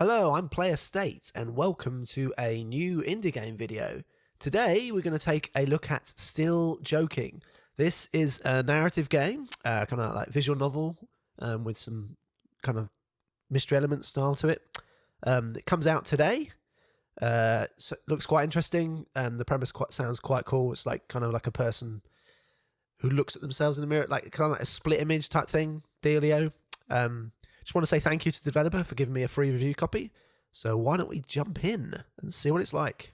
Hello, I'm Player State, and welcome to a new indie game video. Today, we're going to take a look at Still Joking. This is a narrative game, kind of like visual novel, with some kind of mystery element style to it. It comes out today. So it looks quite interesting. The premise sounds quite cool. It's like kind of like a person who looks at themselves in the mirror, like kind of like a split image type thing, dealio. Just want to say thank you to the developer for giving me a free review copy. So why don't we jump in and see what it's like?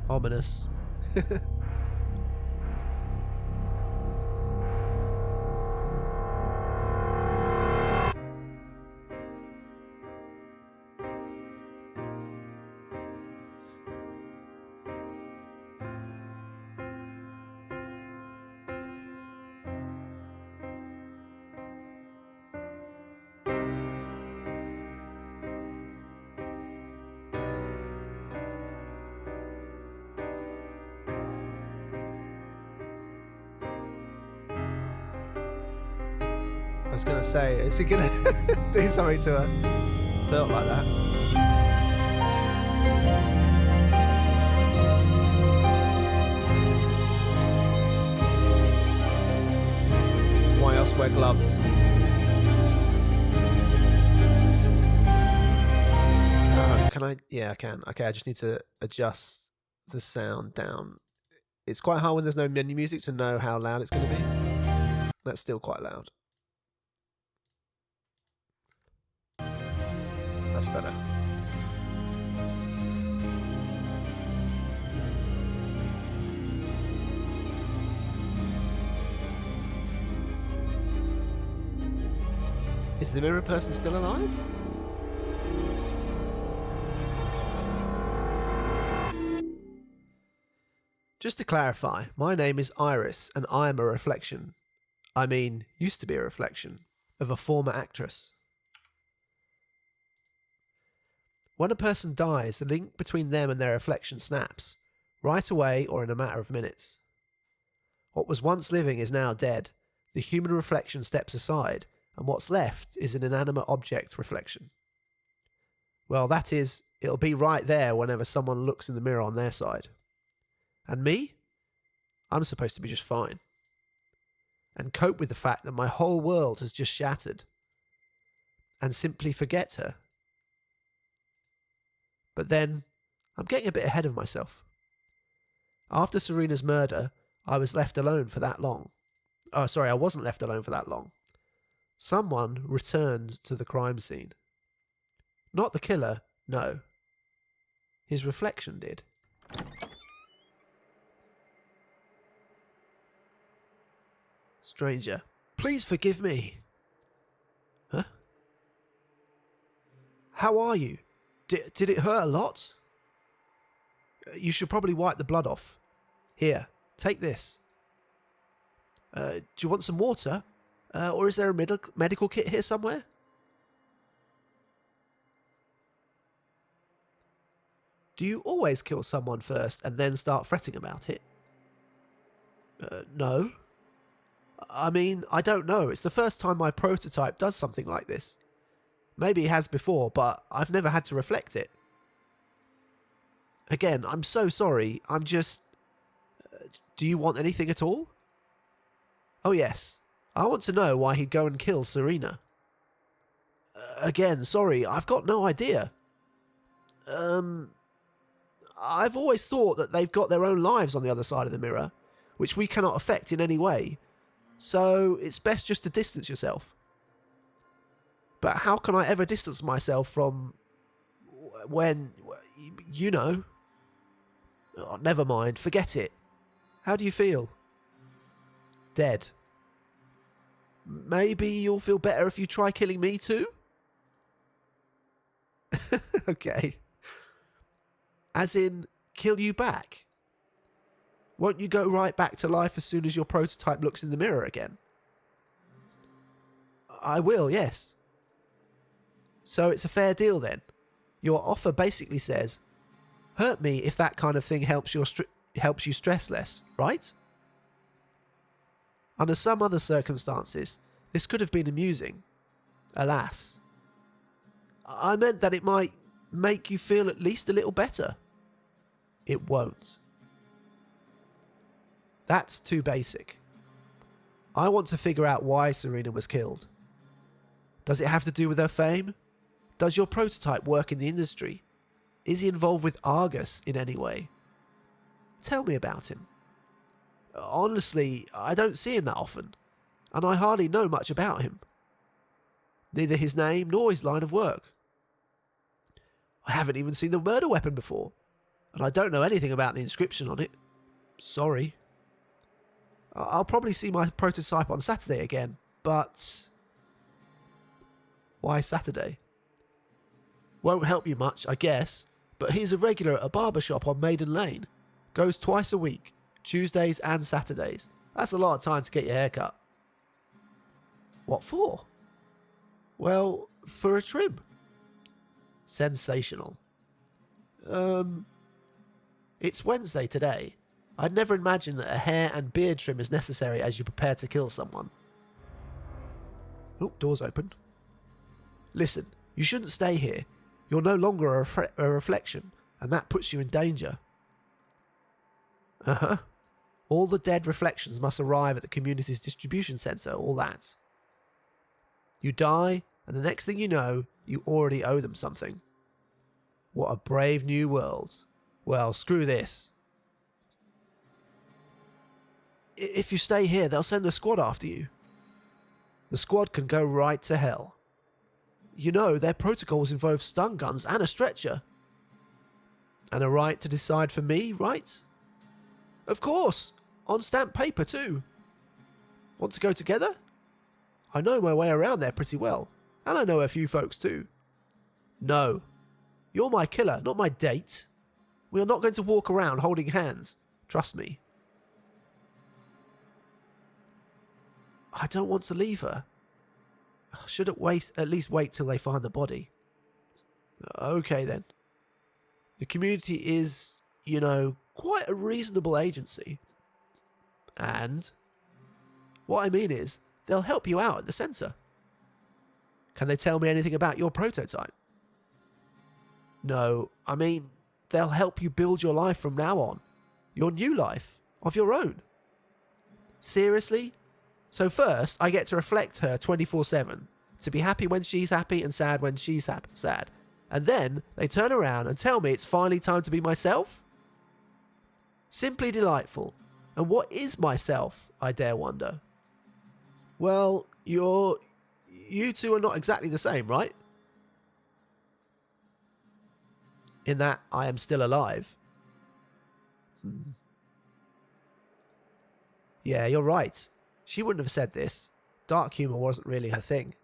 Ominous. I was going to say, is he going to do something to her? Felt like that. Why else wear gloves? Can I? Yeah, I can. Okay, I just need to adjust the sound down. It's quite hard when there's no menu music to know how loud it's going to be. That's still quite loud. That's better. Is the mirror person still alive? Just to clarify, my name is Iris and I am a reflection. I mean, used to be a reflection of a former actress. When a person dies, the link between them and their reflection snaps, right away or in a matter of minutes. What was once living is now dead. The human reflection steps aside, and what's left is an inanimate object reflection. Well, that is, it'll be right there whenever someone looks in the mirror on their side. And me? I'm supposed to be just fine. And cope with the fact that my whole world has just shattered. And simply forget her. But then, I'm getting a bit ahead of myself. After Serena's murder, I was left alone for that long. Oh, sorry, I wasn't left alone for that long. Someone returned to the crime scene. Not the killer, no. His reflection did. Stranger, please forgive me. Huh? How are you? Did it hurt a lot? You should probably wipe the blood off. Here, take this. Do you want some water? Or is there a medical kit here somewhere? Do you always kill someone first and then start fretting about it? No. I mean, I don't know. It's the first time my prototype does something like this. Maybe it has before, but I've never had to reflect it. Again, I'm so sorry. I'm just... do you want anything at all? Oh yes. I want to know why he'd go and kill Serena. Again, sorry. I've got no idea. I've always thought that they've got their own lives on the other side of the mirror, which we cannot affect in any way. So it's best just to distance yourself. But how can I ever distance myself from when, you know? Oh, never mind, forget it. How do you feel? Dead. Maybe you'll feel better if you try killing me too? Okay. As in, kill you back? Won't you go right back to life as soon as your prototype looks in the mirror again? I will, yes. So it's a fair deal then. Your offer basically says, hurt me if that kind of thing helps you stress less, right? Under some other circumstances, this could have been amusing. Alas. I meant that it might make you feel at least a little better. It won't. That's too basic. I want to figure out why Serena was killed. Does it have to do with her fame? Does your prototype work in the industry? Is he involved with Argus in any way? Tell me about him. Honestly, I don't see him that often, and I hardly know much about him. Neither his name nor his line of work. I haven't even seen the murder weapon before, and I don't know anything about the inscription on it. Sorry. I'll probably see my prototype on Saturday again, but... Why Saturday? Won't help you much, I guess, but he's a regular at a barber shop on Maiden Lane. Goes twice a week, Tuesdays and Saturdays. That's a lot of time to get your hair cut. What for? Well, for a trim. Sensational. It's Wednesday today. I'd never imagined that a hair and beard trim is necessary as you prepare to kill someone. Oh, door's open. Listen, you shouldn't stay here. You're no longer a reflection, and that puts you in danger. Uh-huh. All the dead reflections must arrive at the community's distribution centre, all that. You die, and the next thing you know, you already owe them something. What a brave new world. Well, screw this. If you stay here, they'll send a squad after you. The squad can go right to hell. You know, their protocols involve stun guns and a stretcher. And a right to decide for me, right? Of course, on stamped paper too. Want to go together? I know my way around there pretty well, and I know a few folks too. No, you're my killer, not my date. We are not going to walk around holding hands, trust me. I don't want to leave her. Should at least wait till they find the body. Okay then. The community is, you know, quite a reasonable agency. And what I mean is, they'll help you out at the centre. Can they tell me anything about your prototype? No, I mean, they'll help you build your life from now on. Your new life, of your own. Seriously? So first, I get to reflect her 24/7, to be happy when she's happy and sad when she's sad. And then they turn around and tell me it's finally time to be myself? Simply delightful. And what is myself, I dare wonder? Well, you two are not exactly the same, right? In that I am still alive. Yeah, you're right. She wouldn't have said this. Dark humour wasn't really her thing.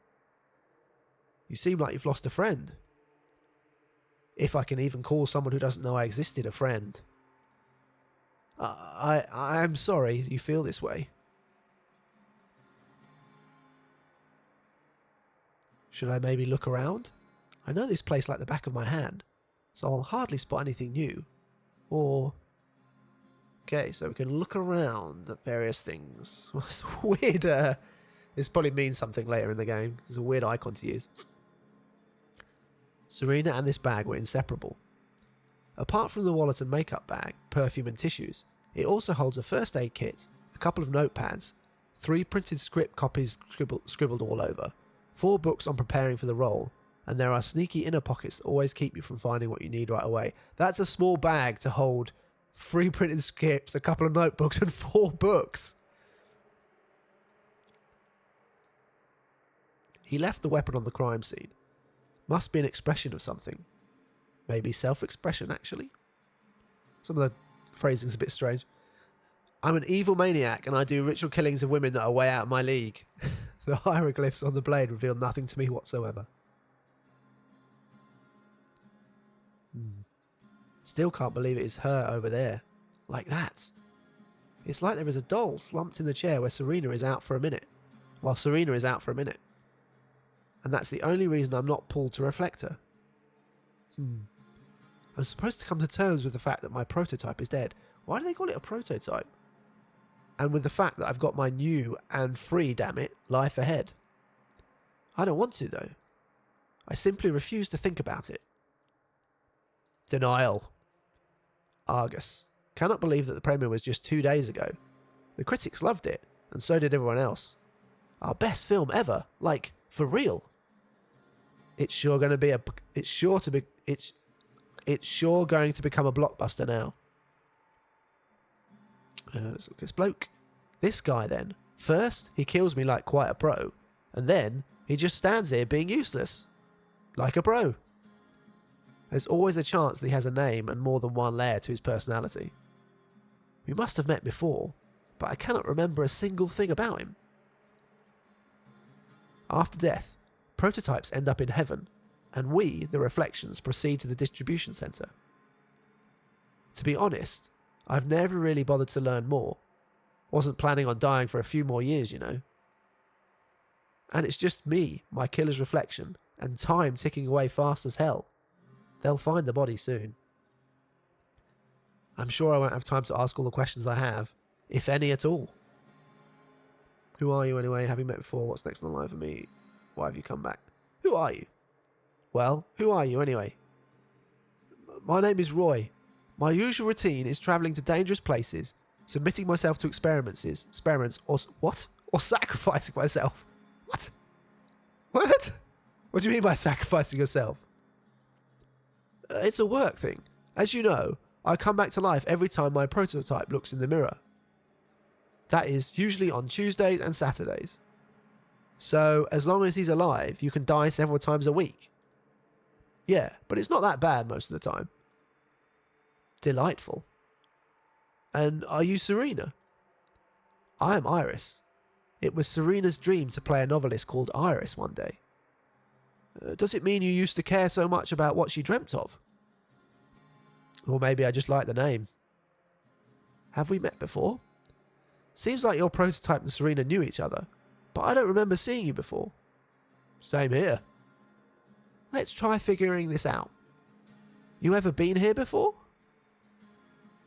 You seem like you've lost a friend. If I can even call someone who doesn't know I existed a friend. I'm sorry you feel this way. Should I maybe look around? I know this place like the back of my hand, so I'll hardly spot anything new. Or... Okay, so we can look around at various things. It's weird. This probably means something later in the game. It's a weird icon to use. Serena and this bag were inseparable. Apart from the wallet and makeup bag, perfume and tissues, it also holds a first aid kit, a couple of notepads, 3 printed script copies scribbled all over, 4 books on preparing for the role, and there are sneaky inner pockets that always keep you from finding what you need right away. That's a small bag to hold 3 printed scripts, a couple of notebooks, and 4 books. He left the weapon on the crime scene. Must be an expression of something. Maybe self-expression, actually. Some of the phrasing's a bit strange. I'm an evil maniac and I do ritual killings of women that are way out of my league. The hieroglyphs on the blade reveal nothing to me whatsoever. Still can't believe it is her over there. Like that. It's like there is a doll slumped in the chair where Serena is out for a minute. While Serena is out for a minute. And that's the only reason I'm not pulled to reflect her. I'm supposed to come to terms with the fact that my prototype is dead. Why do they call it a prototype? And with the fact that I've got my new and free, damn it, life ahead. I don't want to, though. I simply refuse to think about it. Denial. Argus. Cannot believe that the premiere was just 2 days ago. The critics loved it, and so did everyone else. Our best film ever, like, for real. It's sure going to be it's sure going to become a blockbuster now. Let's look at this bloke. This guy then. First, he kills me like quite a pro, and then he just stands here being useless. Like a pro. There's always a chance that he has a name and more than one layer to his personality. We must have met before, but I cannot remember a single thing about him. After death, prototypes end up in heaven, and we, the reflections, proceed to the distribution centre. To be honest, I've never really bothered to learn more. Wasn't planning on dying for a few more years, you know. And it's just me, my killer's reflection, and time ticking away fast as hell. They'll find the body soon. I'm sure I won't have time to ask all the questions I have, if any at all. Who are you anyway? Have you met before? What's next on the line for me? Why have you come back? Who are you? Well, who are you anyway? My name is Roy. My usual routine is travelling to dangerous places, submitting myself to experiments, or what? Or sacrificing myself. What? What? What do you mean by sacrificing yourself? It's a work thing. As you know, I come back to life every time my prototype looks in the mirror. That is usually on Tuesdays and Saturdays. So, as long as he's alive, you can die several times a week. Yeah, but it's not that bad most of the time. Delightful. And are you Serena? I am Iris. It was Serena's dream to play a novelist called Iris one day. Does it mean you used to care so much about what she dreamt of? Or maybe I just like the name. Have we met before? Seems like your prototype and Serena knew each other, but I don't remember seeing you before. Same here. Let's try figuring this out. You ever been here before?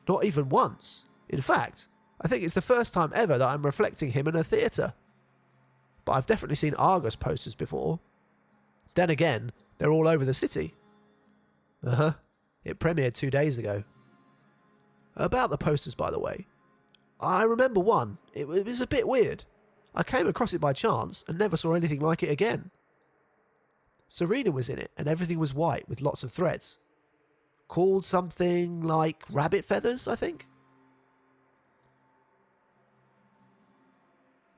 Not even once. In fact, I think it's the first time ever that I'm reflecting him in a theatre. But I've definitely seen Argus posters before. Then again, they're all over the city. It premiered 2 days ago. About the posters, by the way. I remember one. It was a bit weird. I came across it by chance and never saw anything like it again. Serena was in it and everything was white with lots of threads. Called something like rabbit feathers, I think.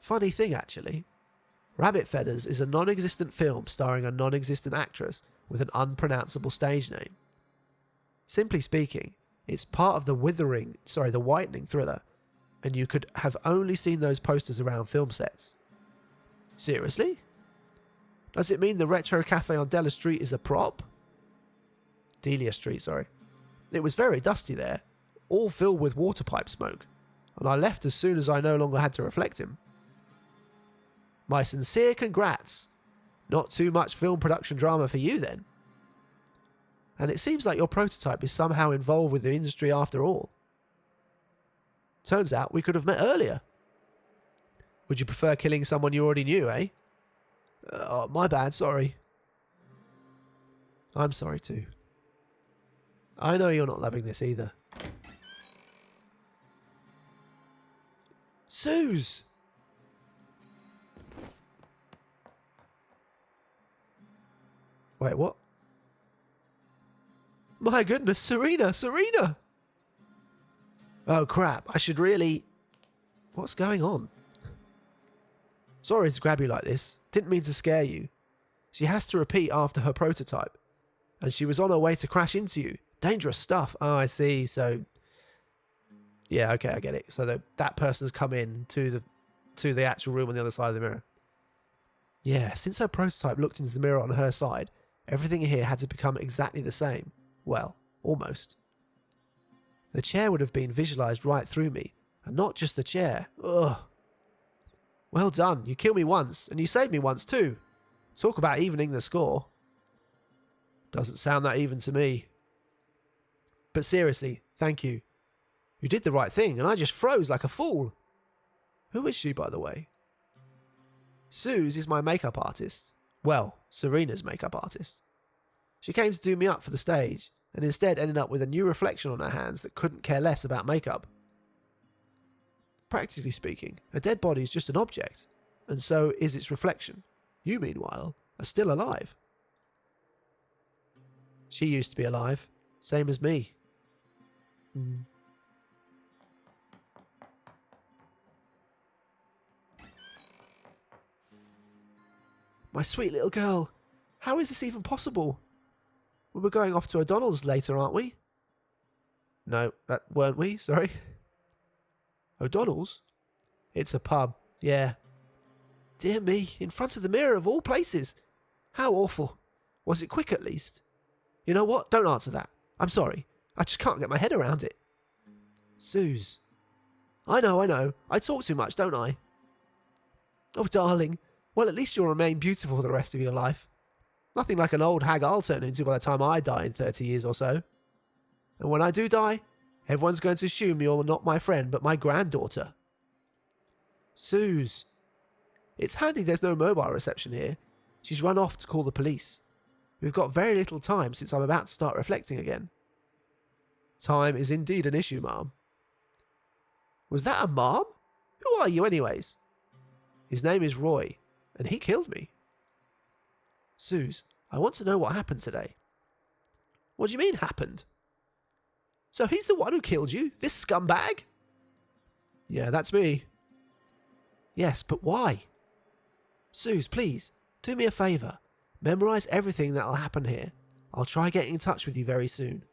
Funny thing, actually. Rabbit Feathers is a non-existent film starring a non-existent actress with an unpronounceable stage name. Simply speaking, it's part of the whitening thriller, and you could have only seen those posters around film sets. Seriously? Does it mean the retro cafe on Delia Street is a prop? Delia Street, sorry. It was very dusty there, all filled with water pipe smoke, and I left as soon as I no longer had to reflect him. My sincere congrats. Not too much film production drama for you then. And it seems like your prototype is somehow involved with the industry after all. Turns out we could have met earlier. Would you prefer killing someone you already knew, eh? My bad, sorry. I'm sorry too. I know you're not loving this either. Suze! Wait, what? My goodness, Serena! Serena! Oh crap, I should really... What's going on? Sorry to grab you like this. Didn't mean to scare you. She has to repeat after her prototype. And she was on her way to crash into you. Dangerous stuff. Oh, I see. So... Yeah, okay, I get it. So that person's come in to the actual room on the other side of the mirror. Yeah, since her prototype looked into the mirror on her side, everything here had to become exactly the same. Well, almost. The chair would have been visualized right through me, And not just the chair. Ugh. Well done. You killed me once, and you saved me once too. Talk about evening the score. Doesn't sound that even to me. But seriously, thank you. You did the right thing, and I just froze like a fool. Who is she, by the way? Suze is my makeup artist. Well, Serena's makeup artist. She came to do me up for the stage, and instead ended up with a new reflection on her hands that couldn't care less about makeup. Practically speaking, a dead body is just an object, and so is its reflection. You, meanwhile, are still alive. She used to be alive, same as me. My sweet little girl, how is this even possible? We were going off to O'Donnell's later, aren't we? No, that weren't we, sorry. O'Donnell's? It's a pub, yeah. Dear me, in front of the mirror of all places. How awful. Was it quick at least? You know what? Don't answer that. I'm sorry. I just can't get my head around it. Suze. I know. I talk too much, don't I? Oh, darling. Well, at least you'll remain beautiful for the rest of your life. Nothing like an old hag I'll turn into by the time I die in 30 years or so. And when I do die, everyone's going to assume you're not my friend, but my granddaughter. Suze. It's handy there's no mobile reception here. She's run off to call the police. We've got very little time since I'm about to start reflecting again. Time is indeed an issue, Mom. Was that a mom? Who are you anyways? His name is Roy, and he killed me. Suze, I want to know what happened today. What do you mean happened? So he's the one who killed you? This scumbag? Yeah, that's me. Yes, but why? Suze, please, do me a favour. Memorise everything that'll happen here. I'll try getting in touch with you very soon.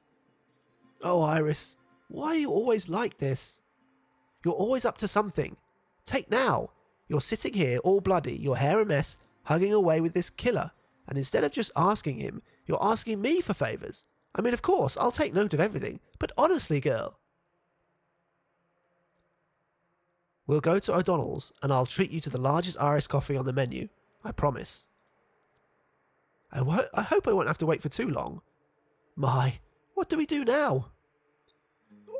Oh, Iris, why are you always like this? You're always up to something. Take now. You're sitting here all bloody, your hair a mess, hugging away with this killer, and instead of just asking him, you're asking me for favours. I mean, of course, I'll take note of everything, but honestly, girl. We'll go to O'Donnell's, and I'll treat you to the largest Irish coffee on the menu. I promise. I hope I won't have to wait for too long. My, what do we do now?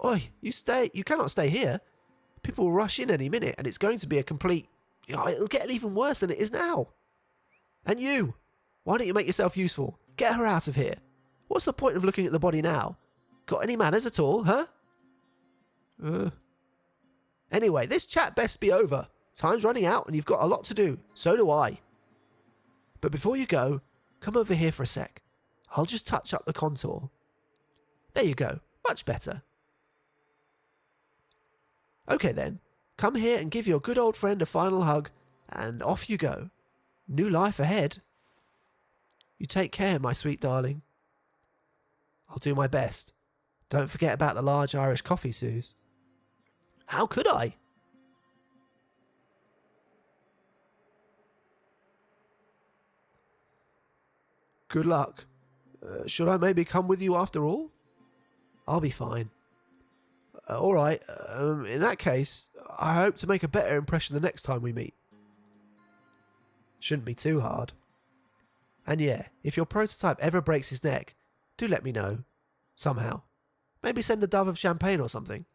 Oi, you cannot stay here. People will rush in any minute, and it's going to be a complete... it'll get even worse than it is now. And you, why don't you make yourself useful? Get her out of here. What's the point of looking at the body now? Got any manners at all, huh? Anyway, this chat best be over. Time's running out, and you've got a lot to do. So do I. But before you go, come over here for a sec. I'll just touch up the contour. There you go. Much better. Okay then, come here and give your good old friend a final hug, and off you go. New life ahead. You take care, my sweet darling. I'll do my best. Don't forget about the large Irish coffee, Suze. How could I? Good luck. Should I maybe come with you after all? I'll be fine. Alright, in that case, I hope to make a better impression the next time we meet. Shouldn't be too hard. And yeah, if your prototype ever breaks his neck, do let me know. Somehow. Maybe send a dove of champagne or something.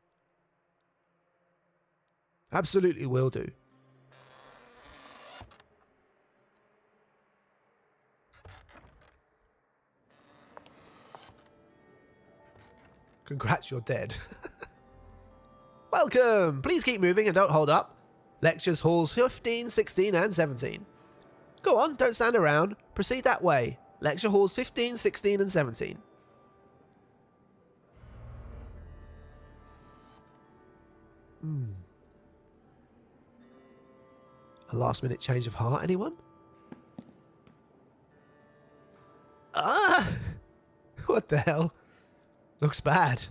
Absolutely will do. Congrats, you're dead. Welcome! Please keep moving and don't hold up. Lectures halls 15, 16 and 17. Go on, don't stand around. Proceed that way. Lecture halls 15, 16 and 17. A last minute change of heart, anyone? Ah! What the hell? Looks bad.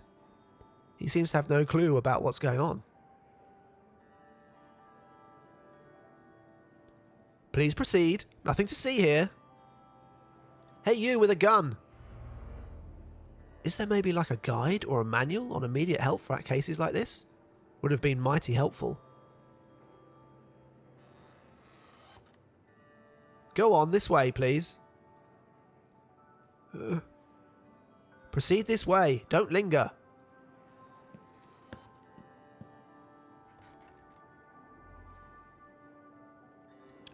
He seems to have no clue about what's going on. Please proceed. Nothing to see here. Hey, you with a gun. Is there maybe like a guide or a manual on immediate help for cases like this? would have been mighty helpful. Go on, this way, please. Proceed this way. Don't linger.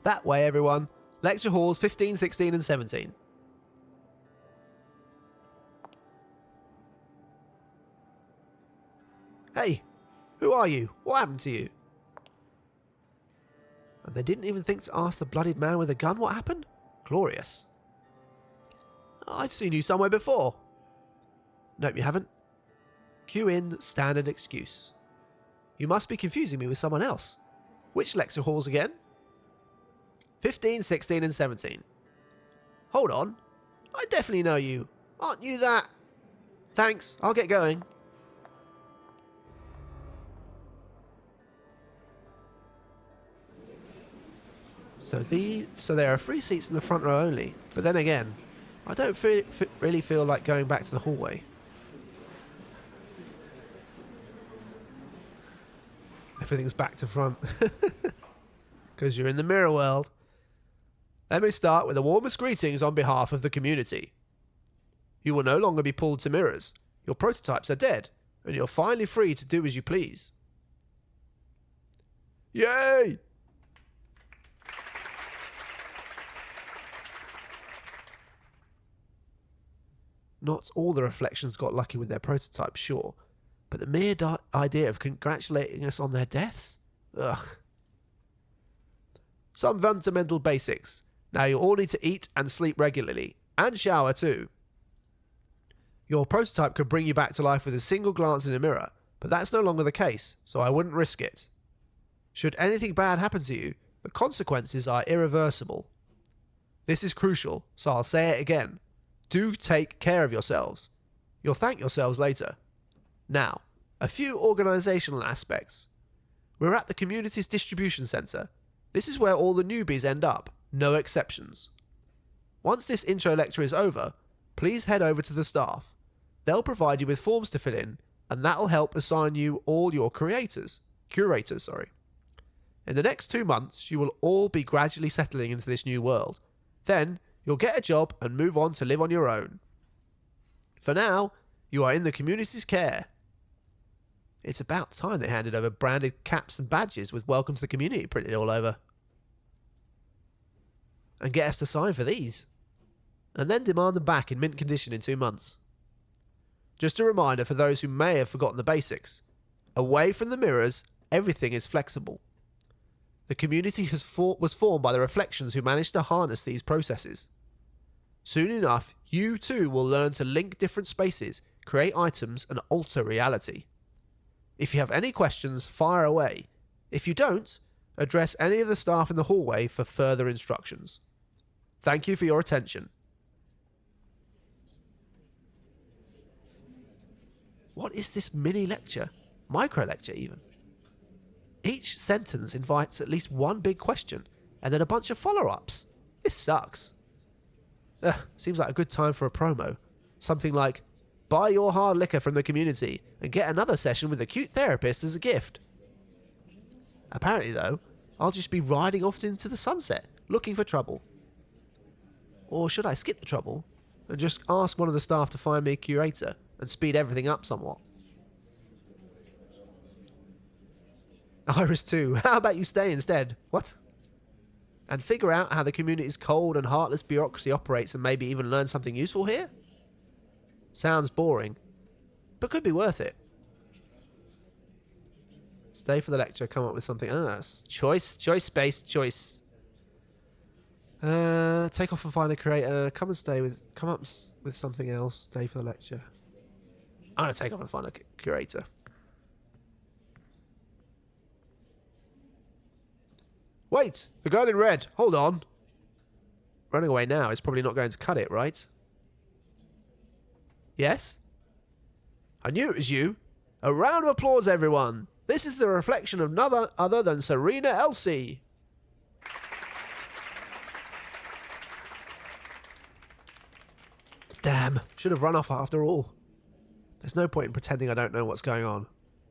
That way, everyone. Lecture halls 15, 16 and 17. Hey, who are you? What happened to you? And they didn't even think to ask the bloodied man with a gun what happened? Glorious. I've seen you somewhere before. Nope, you haven't. Cue in standard excuse. You must be confusing me with someone else. Which lecture halls again? 15, 16 and 17. Hold on. I definitely know you. Aren't you that? Thanks, I'll get going. So there are 3 seats in the front row only. But then again, I don't really feel like going back to the hallway. Everything's back to front. Because you're in the mirror world. Let me start with the warmest greetings on behalf of the community. You will no longer be pulled to mirrors. Your prototypes are dead, and you're finally free to do as you please. Yay! Not all the reflections got lucky with their prototypes, sure, but the mere idea of congratulating us on their deaths? Ugh. Some fundamental basics. Now you all need to eat and sleep regularly, and shower too. Your prototype could bring you back to life with a single glance in a mirror, but that's no longer the case, so I wouldn't risk it. Should anything bad happen to you, the consequences are irreversible. This is crucial, so I'll say it again. Do take care of yourselves. You'll thank yourselves later. Now, a few organisational aspects. We're at the community's distribution centre. This is where all the newbies end up, no exceptions. Once this intro lecture is over, please head over to the staff. They'll provide you with forms to fill in, and that'll help assign you all your curators. In the next 2 months, you will all be gradually settling into this new world. Then, you'll get a job and move on to live on your own. For now, you are in the community's care. It's about time they handed over branded caps and badges with welcome to the community printed all over. And get us to sign for these. And then demand them back in mint condition in 2 months. Just a reminder for those who may have forgotten the basics. Away from the mirrors, everything is flexible. The community was formed by the reflections who managed to harness these processes. Soon enough, you too will learn to link different spaces, create items, and alter reality. If you have any questions, fire away. If you don't, address any of the staff in the hallway for further instructions. Thank you for your attention. What is this mini lecture? Micro lecture even. Each sentence invites at least one big question, and then a bunch of follow-ups. This sucks. Seems like a good time for a promo. Something like, buy your hard liquor from the community and get another session with a cute therapist as a gift. Apparently though, I'll just be riding off into the sunset, looking for trouble. Or should I skip the trouble and just ask one of the staff to find me a curator and speed everything up somewhat? Iris 2, how about you stay instead? What? And figure out how the community's cold and heartless bureaucracy operates and maybe even learn something useful here? Sounds boring, but could be worth it. Stay for the lecture, come up with something. Choice-based choice. Take off and find a creator. Come up with something else. Stay for the lecture. I'm going to take off and find a curator. Wait! The girl in red! Hold on! Running away now is probably not going to cut it, right? Yes? I knew it was you! A round of applause, everyone! This is the reflection of none other than Serena Elsie! Damn! Should have run off after all. There's no point in pretending I don't know what's going on.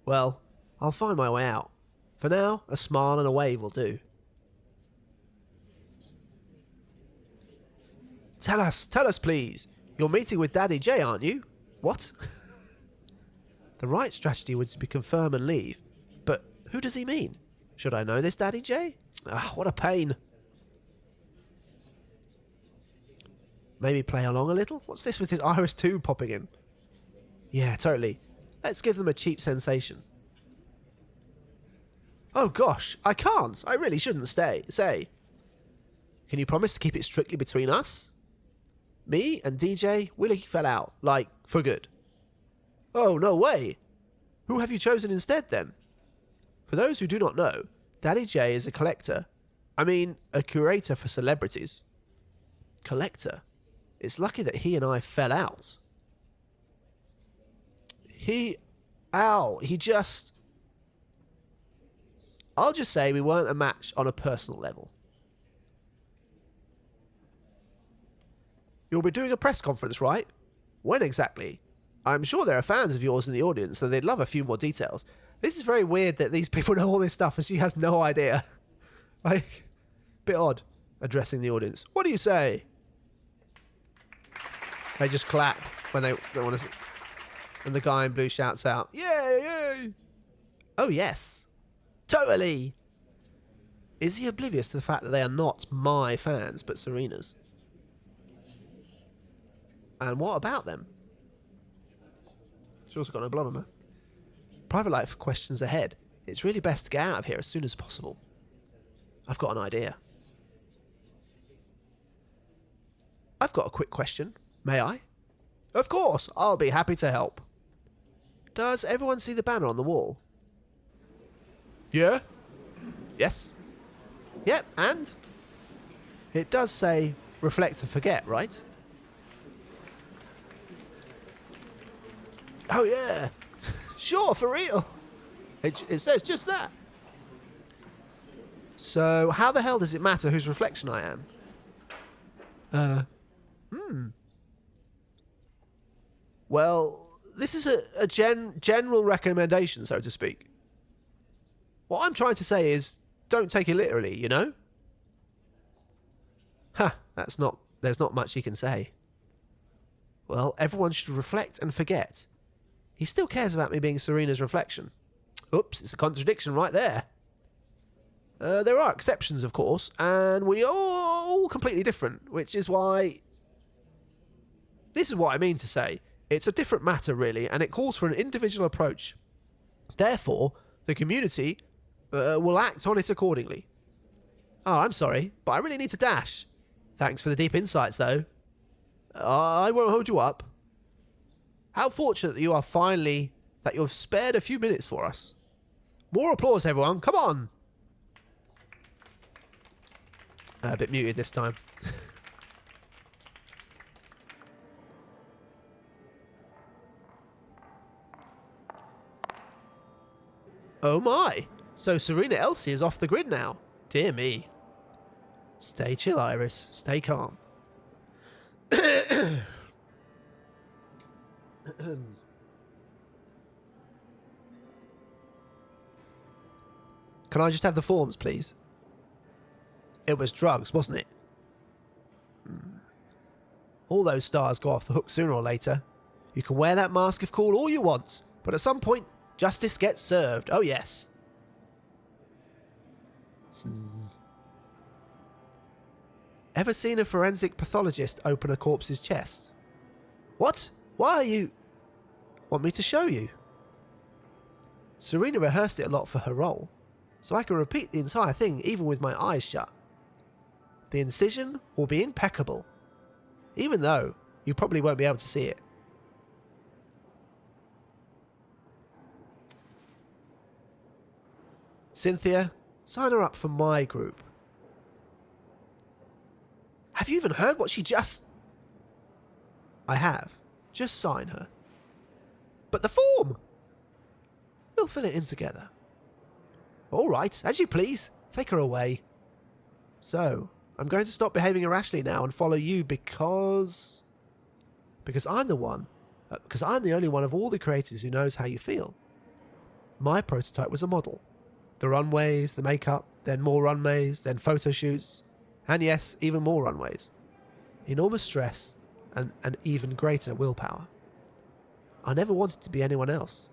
Well, I'll find my way out. For now, a smile and a wave will do. Tell us please. You're meeting with Daddy J, aren't you? What? The right strategy would be confirm and leave. But who does he mean? Should I know this Daddy J? Ah, what a pain. Maybe play along a little? What's this with his Iris 2 popping in? Yeah, totally. Let's give them a cheap sensation. Oh gosh, I can't. I really shouldn't say. Can you promise to keep it strictly between us? Me and DJ, Willie fell out. Like, for good. Oh, no way. Who have you chosen instead, then? For those who do not know, Daddy J is a collector. I mean, a curator for celebrities. Collector? It's lucky that he and I fell out. I'll just say we weren't a match on a personal level. You'll be doing a press conference, right? When exactly? I'm sure there are fans of yours in the audience, so they'd love a few more details. This is very weird that these people know all this stuff and she has no idea. Like, bit odd, addressing the audience. What do you say? They just clap when they want to... And the guy in blue shouts out, yay, yay! Oh, yes. Totally! Is he oblivious to the fact that they are not my fans, but Serena's? And what about them? She's also got no blood on her. Private life questions ahead. It's really best to get out of here as soon as possible. I've got an idea. I've got a quick question. May I? Of course, I'll be happy to help. Does everyone see the banner on the wall? Yeah? Yes? Yep, and? It does say, reflect and forget, right? Oh yeah! Sure, for real! It says just that. So, how the hell does it matter whose reflection I am? Well, this is a general recommendation, so to speak. What I'm trying to say is, don't take it literally, you know? There's not much he can say. Well, everyone should reflect and forget. He still cares about me being Serena's reflection. Oops, it's a contradiction right there. There are exceptions, of course, and we are all completely different, which is why... This is what I mean to say. It's a different matter, really, and it calls for an individual approach. Therefore, the community will act on it accordingly. Oh, I'm sorry, but I really need to dash. Thanks for the deep insights, though. I won't hold you up. How fortunate that you are that you've spared a few minutes for us. More applause, everyone. Come on. A bit muted this time. Oh my. So Serena Elsie is off the grid now. Dear me. Stay chill, Iris. Stay calm. Can I just have the forms, please? It was drugs, wasn't it? All those stars go off the hook sooner or later. You can wear that mask of cool all you want, but at some point, justice gets served. Oh, yes. Ever seen a forensic pathologist open a corpse's chest? What? Why are you... Want me to show you? Serena rehearsed it a lot for her role, so I can repeat the entire thing even with my eyes shut. The incision will be impeccable, even though you probably won't be able to see it. Cynthia, sign her up for my group. Have you even heard what she just... I have. Just sign her. But the form! We'll fill it in together. All right, as you please. Take her away. So, I'm going to stop behaving irrationally now and follow you because I'm the one. Because I'm the only one of all the creators who knows how you feel. My prototype was a model. The runways, the makeup, then more runways, then photo shoots, and yes, even more runways. Enormous stress and an even greater willpower. I never wanted to be anyone else.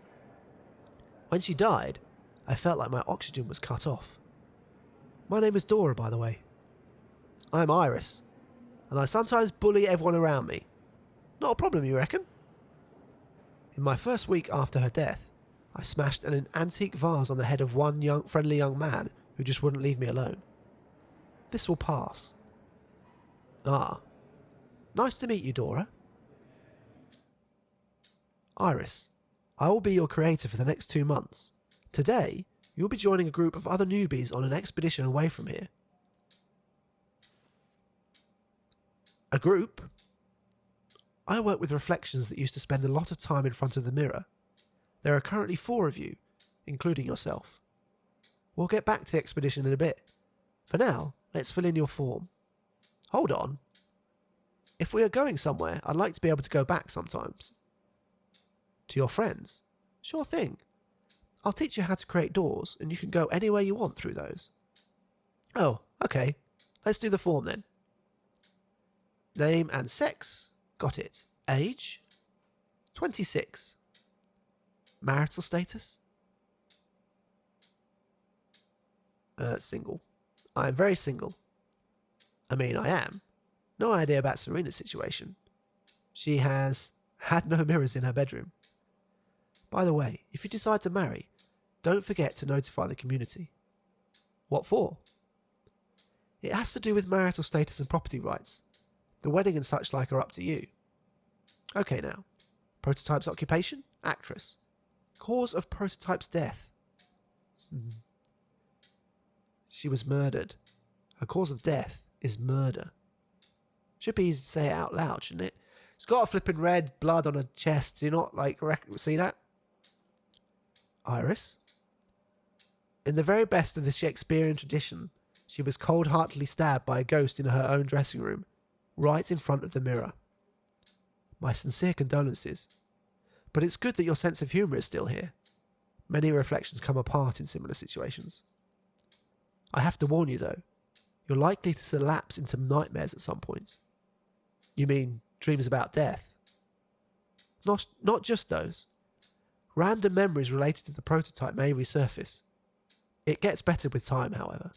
When she died, I felt like my oxygen was cut off. My name is Dora, by the way. I'm Iris, and I sometimes bully everyone around me. Not a problem, you reckon? In my first week after her death, I smashed an antique vase on the head of one friendly young man who just wouldn't leave me alone. This will pass. Ah. Nice to meet you, Dora. Iris, I will be your creator for the next 2 months. Today, you'll be joining a group of other newbies on an expedition away from here. A group? I work with reflections that used to spend a lot of time in front of the mirror. There are currently 4 of you, including yourself. We'll get back to the expedition in a bit. For now, let's fill in your form. Hold on. If we are going somewhere, I'd like to be able to go back sometimes. To your friends? Sure thing. I'll teach you how to create doors, and you can go anywhere you want through those. Oh, okay. Let's do the form then. Name and sex. Got it. Age? 26. Marital status? Single. I am very single. I mean, I am. No idea about Serena's situation. She has had no mirrors in her bedroom. By the way, if you decide to marry, don't forget to notify the community. What for? It has to do with marital status and property rights. The wedding and such like are up to you. Okay now. Prototype's occupation? Actress. Cause of prototype's death? She was murdered. Her cause of death is murder. Should be easy to say it out loud, shouldn't it? She's got a flipping red blood on her chest. Do you not see that? Iris? In the very best of the Shakespearean tradition, she was cold-heartedly stabbed by a ghost in her own dressing room, right in front of the mirror. My sincere condolences. But it's good that your sense of humour is still here. Many reflections come apart in similar situations. I have to warn you though, you're likely to lapse into nightmares at some point. You mean dreams about death? Not just those. Random memories related to the prototype may resurface. It gets better with time, however.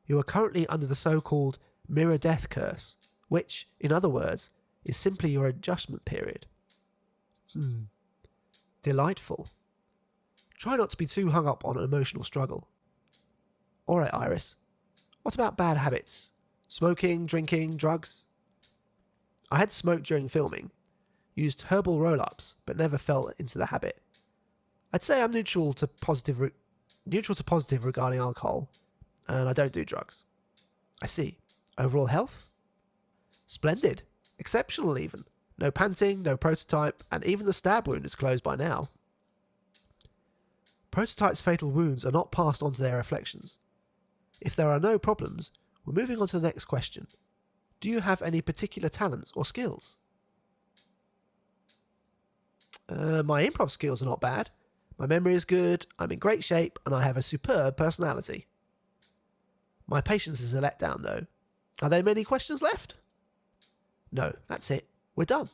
You are currently under the so-called mirror death curse, which, in other words, is simply your adjustment period. Delightful. Try not to be too hung up on an emotional struggle. Alright, Iris. What about bad habits? Smoking, drinking, drugs? I had smoked during filming. Used herbal roll-ups, but never fell into the habit. I'd say I'm neutral to positive regarding alcohol, and I don't do drugs. I see. Overall health? Splendid. Exceptional even. No panting, no prototype, and even the stab wound is closed by now. Prototype's fatal wounds are not passed on to their reflections. If there are no problems, we're moving on to the next question. Do you have any particular talents or skills? My improv skills are not bad. My memory is good, I'm in great shape, and I have a superb personality. My patience is a letdown though. Are there many questions left? No, that's it. We're done.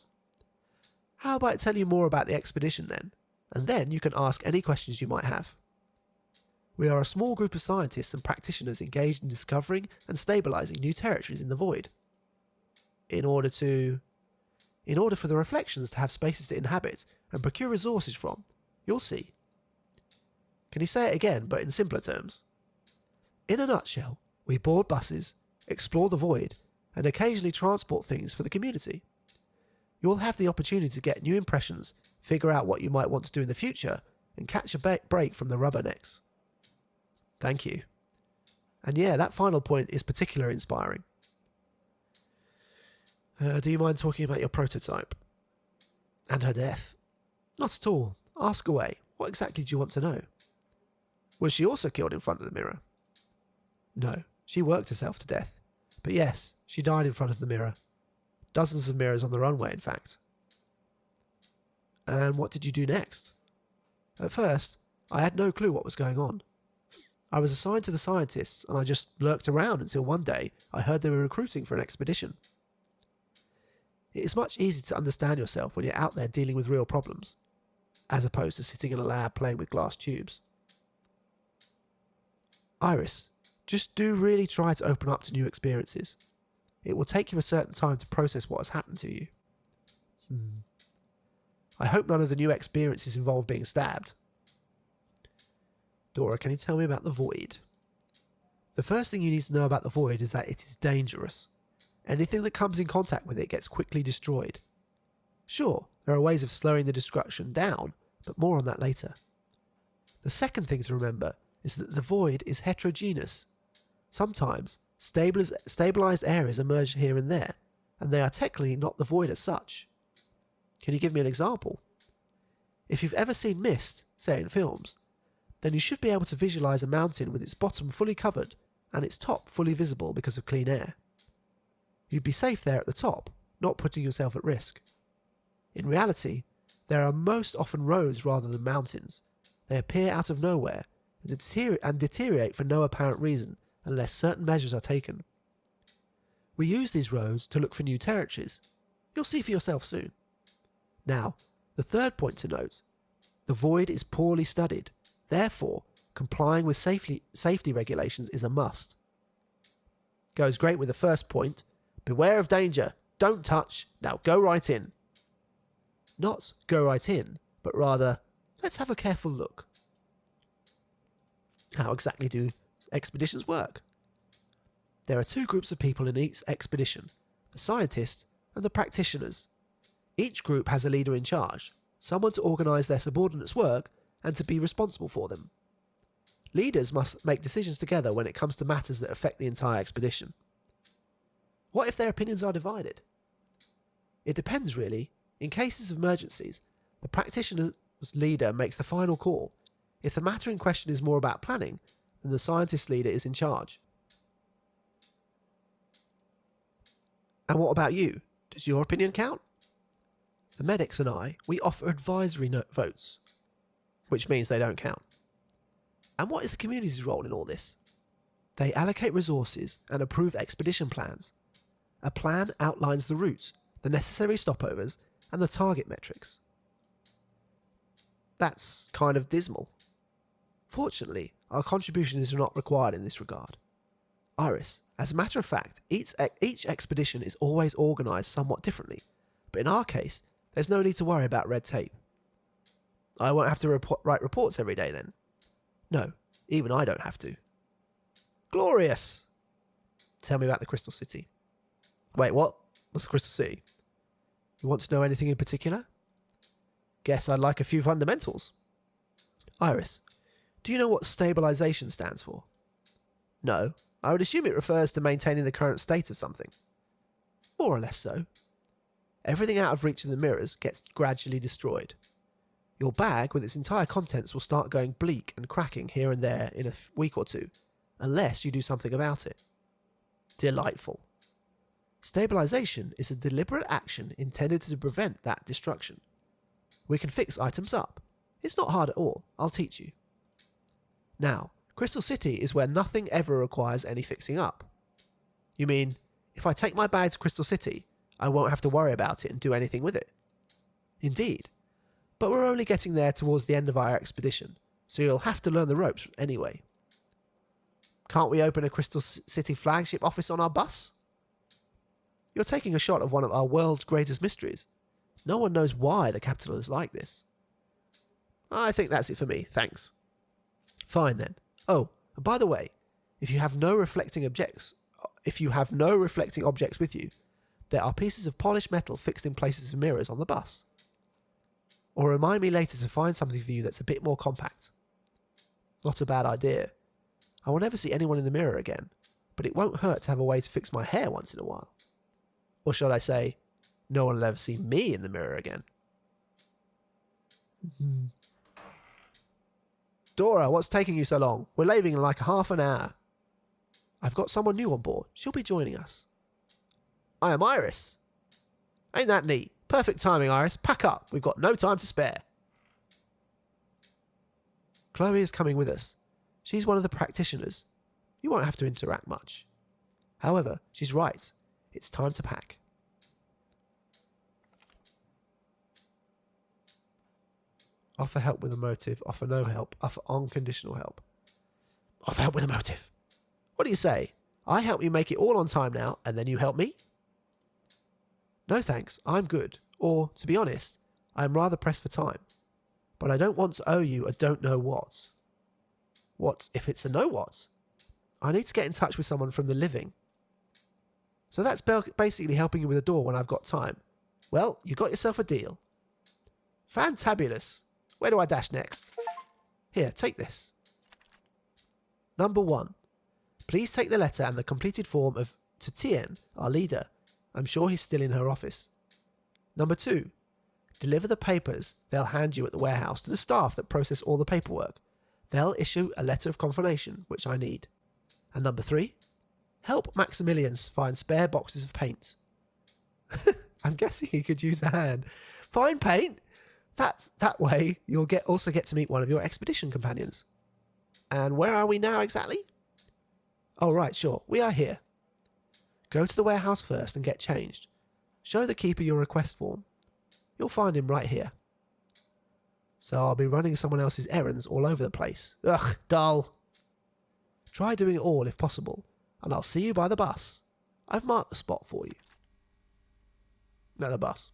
How about I tell you more about the expedition then, and then you can ask any questions you might have. We are a small group of scientists and practitioners engaged in discovering and stabilising new territories in the void. In order for the reflections to have spaces to inhabit and procure resources from, you'll see. Can you say it again, but in simpler terms? In a nutshell, we board buses, explore the void, and occasionally transport things for the community. You'll have the opportunity to get new impressions, figure out what you might want to do in the future, and catch a break from the rubbernecks. Thank you. And yeah, that final point is particularly inspiring. Do you mind talking about your prototype? And her death? Not at all. Ask away. What exactly do you want to know? Was she also killed in front of the mirror? No, she worked herself to death. But yes, she died in front of the mirror. Dozens of mirrors on the runway, in fact. And what did you do next? At first, I had no clue what was going on. I was assigned to the scientists and I just lurked around until one day I heard they were recruiting for an expedition. It is much easier to understand yourself when you're out there dealing with real problems, as opposed to sitting in a lab playing with glass tubes. Iris, just do really try to open up to new experiences. It will take you a certain time to process what has happened to you. I hope none of the new experiences involve being stabbed. Dora, can you tell me about the Void? The first thing you need to know about the Void is that it is dangerous. Anything that comes in contact with it gets quickly destroyed. Sure, there are ways of slowing the destruction down, but more on that later. The second thing to remember is that the Void is heterogeneous. Sometimes, stabilized areas emerge here and there, and they are technically not the Void as such. Can you give me an example? If you've ever seen mist, say in films, then you should be able to visualize a mountain with its bottom fully covered and its top fully visible because of clean air. You'd be safe there at the top, not putting yourself at risk. In reality, there are most often roads rather than mountains. They appear out of nowhere and deteriorate for no apparent reason unless certain measures are taken. We use these roads to look for new territories. You'll see for yourself soon. Now, the third point to note, the Void is poorly studied. Therefore, complying with safety regulations is a must. Goes great with the first point. Beware of danger. Don't touch. Now go right in. Not go right in, but rather, let's have a careful look. How exactly do expeditions work? There are two groups of people in each expedition, the scientists and the practitioners. Each group has a leader in charge, someone to organise their subordinates' work and to be responsible for them. Leaders must make decisions together when it comes to matters that affect the entire expedition. What if their opinions are divided? It depends really. In cases of emergencies, the practitioner's leader makes the final call. If the matter in question is more about planning, then the scientist leader is in charge. And what about you? Does your opinion count? The medics and I, we offer advisory votes, which means they don't count. And what is the community's role in all this? They allocate resources and approve expedition plans. A plan outlines the routes, the necessary stopovers, and the target metrics. That's kind of dismal. Fortunately, our contribution is not required in this regard. Iris, as a matter of fact, each expedition is always organised somewhat differently, but in our case, there's no need to worry about red tape. I won't have to write reports every day then. No, even I don't have to. Glorious! Tell me about the Crystal City. Wait, what? What's the Crystal City? You want to know anything in particular? Guess I'd like a few fundamentals. Iris, do you know what stabilization stands for? No, I would assume it refers to maintaining the current state of something. More or less so. Everything out of reach of the mirrors gets gradually destroyed. Your bag with its entire contents will start going bleak and cracking here and there in a week or two, unless you do something about it. Delightful. Stabilization is a deliberate action intended to prevent that destruction. We can fix items up. It's not hard at all. I'll teach you. Now, Crystal City is where nothing ever requires any fixing up. You mean, if I take my bag to Crystal City, I won't have to worry about it and do anything with it? Indeed. But we're only getting there towards the end of our expedition, so you'll have to learn the ropes anyway. Can't we open a Crystal City flagship office on our bus? You're taking a shot of one of our world's greatest mysteries. No one knows why the capital is like this. I think that's it for me, thanks. Fine then. Oh, and by the way, if you have no reflecting objects with you, there are pieces of polished metal fixed in places of mirrors on the bus. Or remind me later to find something for you that's a bit more compact. Not a bad idea. I will never see anyone in the mirror again, but it won't hurt to have a way to fix my hair once in a while. Or shall I say, no one will ever see me in the mirror again. Dora, what's taking you so long? We're leaving in like half an hour. I've got someone new on board. She'll be joining us. I am Iris. Ain't that neat? Perfect timing, Iris. Pack up. We've got no time to spare. Chloe is coming with us. She's one of the practitioners. You won't have to interact much. However, she's right. It's time to pack. Offer help with a motive. Offer no help. Offer unconditional help. Offer help with a motive. What do you say? I help you make it all on time now, and then you help me? No thanks, I'm good. Or, to be honest, I am rather pressed for time. But I don't want to owe you a don't know what. What if it's a know what? I need to get in touch with someone from the living. So that's basically helping you with a door when I've got time. Well, you got yourself a deal. Fantabulous. Where do I dash next? Here, take this. Number 1. Please take the letter and the completed form to Tien, our leader. I'm sure he's still in her office. Number 2. Deliver the papers they'll hand you at the warehouse to the staff that process all the paperwork. They'll issue a letter of confirmation, which I need. And number 3. Help Maximilians find spare boxes of paint. I'm guessing he could use a hand. Find paint? That way you'll also get to meet one of your expedition companions. And where are we now exactly? Oh, right, sure. We are here. Go to the warehouse first and get changed. Show the keeper your request form. You'll find him right here. So I'll be running someone else's errands all over the place. Ugh, dull. Try doing it all if possible, and I'll see you by the bus. I've marked the spot for you. No, the bus.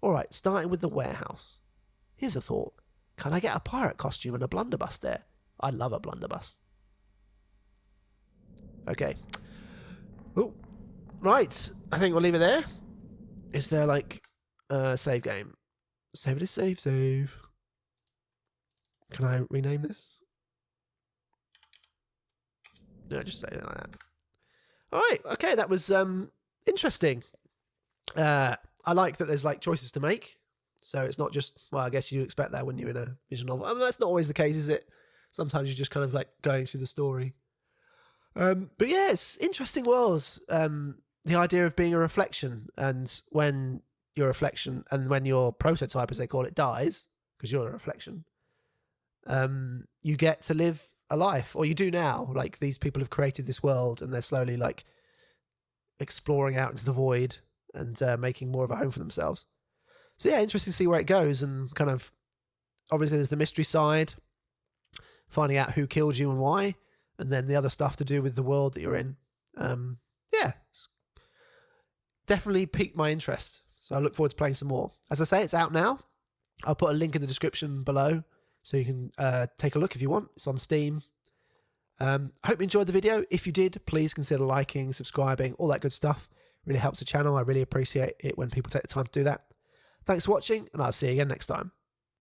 Alright, starting with the warehouse. Here's a thought. Can I get a pirate costume and a blunderbuss there? I love a blunderbuss. Okay. Oh, right. I think we'll leave it there. Is there like a save game? Save it as save. Can I rename this? No, just say it like that. Alright, okay, that was interesting. I like that there's like choices to make. So it's not just, well, I guess you expect that when you're in a visual novel. I mean, that's not always the case, is it? Sometimes you're just kind of like going through the story. But yeah, it's interesting world. The idea of being a reflection, and when your reflection, and when your prototype, as they call it, dies, because you're a reflection, you get to live a life, or you do now. Like, these people have created this world, and they're slowly like exploring out into the void and making more of a home for themselves. So yeah, interesting to see where it goes, and kind of, obviously there's the mystery side, finding out who killed you and why, and then the other stuff to do with the world that you're in. Yeah, it's definitely piqued my interest. So I look forward to playing some more. As I say, it's out now. I'll put a link in the description below so you can take a look if you want. It's on Steam. I hope you enjoyed the video. If you did, please consider liking, subscribing, all that good stuff. It really helps the channel. I really appreciate it when people take the time to do that. Thanks for watching, and I'll see you again next time.